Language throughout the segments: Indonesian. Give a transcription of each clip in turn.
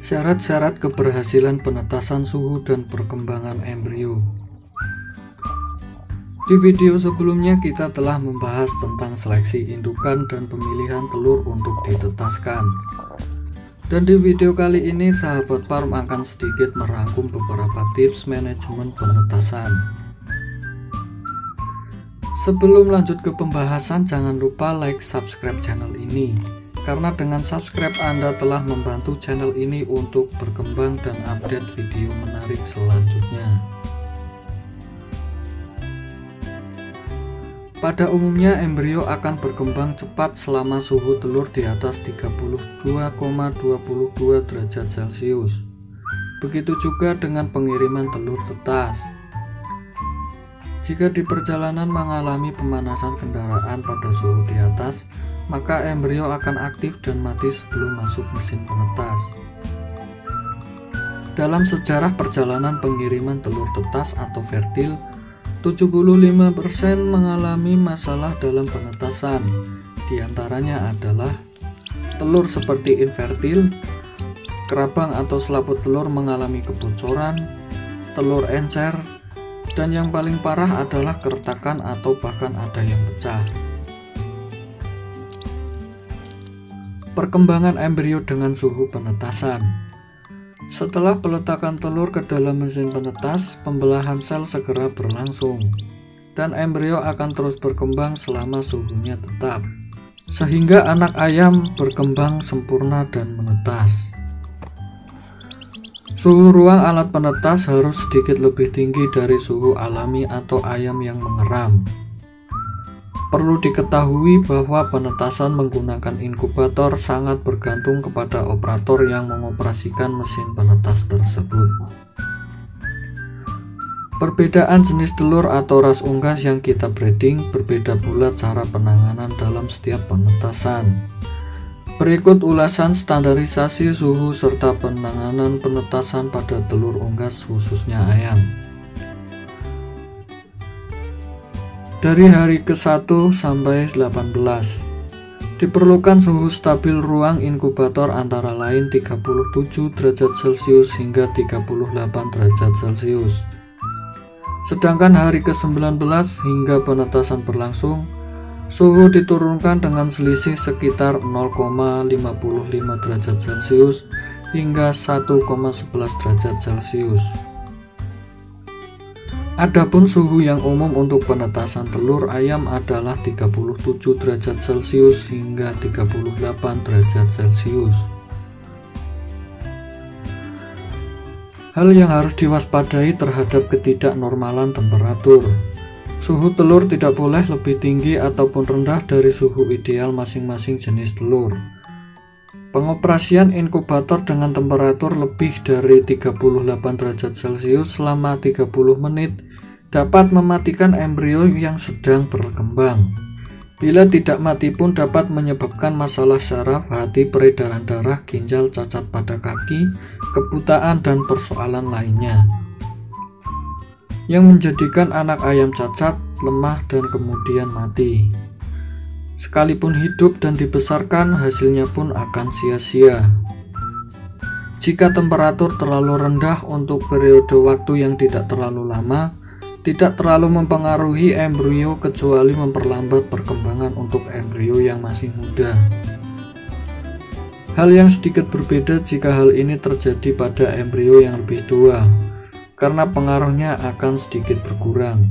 Syarat-syarat keberhasilan penetasan suhu dan perkembangan embrio. Di video sebelumnya kita telah membahas tentang seleksi indukan dan pemilihan telur untuk ditetaskan. Dan di video kali ini sahabat farm akan sedikit merangkum beberapa tips manajemen penetasan. Sebelum lanjut ke pembahasan, jangan lupa like, subscribe channel ini. Karena dengan subscribe Anda telah membantu channel ini untuk berkembang dan update video menarik selanjutnya. Pada umumnya embrio akan berkembang cepat selama suhu telur di atas 32,22 derajat Celcius. Begitu juga dengan pengiriman telur tetas. Jika di perjalanan mengalami pemanasan kendaraan pada suhu di atas, maka embrio akan aktif dan mati sebelum masuk mesin penetas. Dalam sejarah perjalanan pengiriman telur tetas atau fertil, 75% mengalami masalah dalam penetasan. Di antaranya adalah telur seperti infertil, kerabang atau selaput telur mengalami kebocoran, telur encer, dan yang paling parah adalah keretakan atau bahkan ada yang pecah. Perkembangan embrio dengan suhu penetasan. Setelah peletakan telur ke dalam mesin penetas, pembelahan sel segera berlangsung, dan embrio akan terus berkembang selama suhunya tetap, sehingga anak ayam berkembang sempurna dan menetas. Suhu ruang alat penetas harus sedikit lebih tinggi dari suhu alami atau ayam yang mengeram. Perlu diketahui bahwa penetasan menggunakan inkubator sangat bergantung kepada operator yang mengoperasikan mesin penetas tersebut. Perbedaan jenis telur atau ras unggas yang kita breeding berbeda pula cara penanganan dalam setiap penetasan. Berikut ulasan standarisasi suhu serta penanganan penetasan pada telur unggas khususnya ayam. Dari hari ke-1 sampai 18, diperlukan suhu stabil ruang inkubator antara lain 37 derajat Celcius hingga 38 derajat Celcius. Sedangkan hari ke-19 hingga penetasan berlangsung, suhu diturunkan dengan selisih sekitar 0,55 derajat Celcius hingga 1,11 derajat Celcius. Adapun suhu yang umum untuk penetasan telur ayam adalah 37 derajat Celcius hingga 38 derajat Celcius. Hal yang harus diwaspadai terhadap ketidaknormalan temperatur. Suhu telur tidak boleh lebih tinggi ataupun rendah dari suhu ideal masing-masing jenis telur. Pengoperasian inkubator dengan temperatur lebih dari 38 derajat Celcius selama 30 menit dapat mematikan embrio yang sedang berkembang. Bila tidak mati pun dapat menyebabkan masalah syaraf, hati, peredaran darah, ginjal, cacat pada kaki, kebutaan, dan persoalan lainnya, yang menjadikan anak ayam cacat, lemah, dan kemudian mati. Sekalipun hidup dan dibesarkan, hasilnya pun akan sia-sia. Jika temperatur terlalu rendah untuk periode waktu yang tidak terlalu lama, tidak terlalu mempengaruhi embrio kecuali memperlambat perkembangan untuk embrio yang masih muda. Hal yang sedikit berbeda jika hal ini terjadi pada embrio yang lebih tua, karena pengaruhnya akan sedikit berkurang.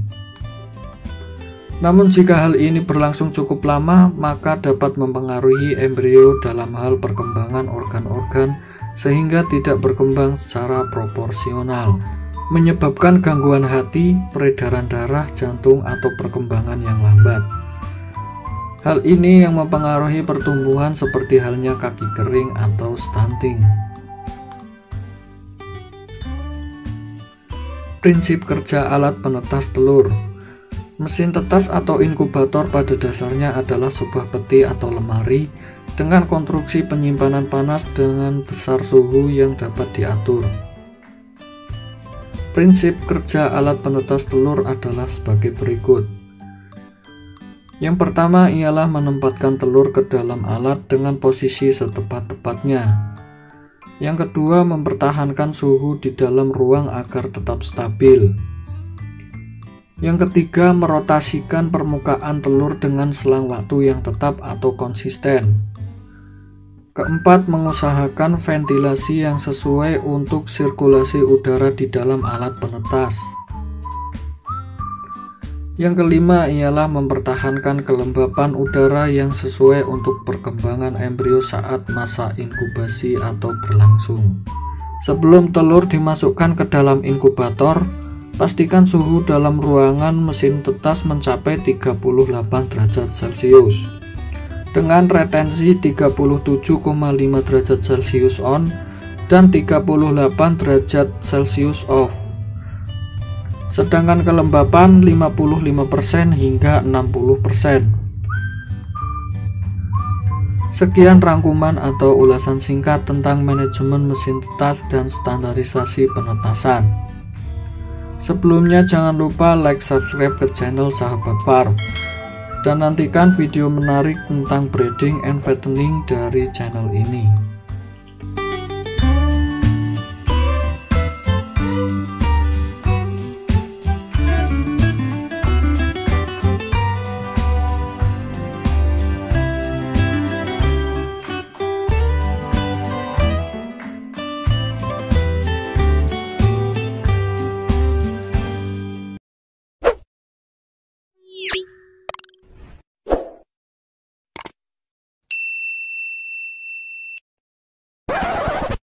Namun jika hal ini berlangsung cukup lama, maka dapat mempengaruhi embrio dalam hal perkembangan organ-organ sehingga tidak berkembang secara proporsional, menyebabkan gangguan hati, peredaran darah, jantung, atau perkembangan yang lambat. Hal ini yang mempengaruhi pertumbuhan seperti halnya kaki kering atau stunting. Prinsip kerja alat penetas telur. Mesin tetas atau inkubator pada dasarnya adalah sebuah peti atau lemari dengan konstruksi penyimpanan panas dengan besar suhu yang dapat diatur. Prinsip kerja alat penetas telur adalah sebagai berikut. Yang pertama ialah menempatkan telur ke dalam alat dengan posisi setepat-tepatnya. Yang kedua, mempertahankan suhu di dalam ruang agar tetap stabil. Yang ketiga, merotasikan permukaan telur dengan selang waktu yang tetap atau konsisten. Keempat, mengusahakan ventilasi yang sesuai untuk sirkulasi udara di dalam alat penetas. Yang kelima ialah mempertahankan kelembapan udara yang sesuai untuk perkembangan embrio saat masa inkubasi atau berlangsung. Sebelum telur dimasukkan ke dalam inkubator, pastikan suhu dalam ruangan mesin tetas mencapai 38 derajat Celcius dengan retensi 37,5 derajat Celcius on dan 38 derajat Celcius off. Sedangkan kelembapan 55% hingga 60%. Sekian rangkuman atau ulasan singkat tentang manajemen mesin tetas dan standarisasi penetasan. Sebelumnya jangan lupa like, subscribe ke channel Sahabat Farm, dan nantikan video menarik tentang breeding and fattening dari channel ini.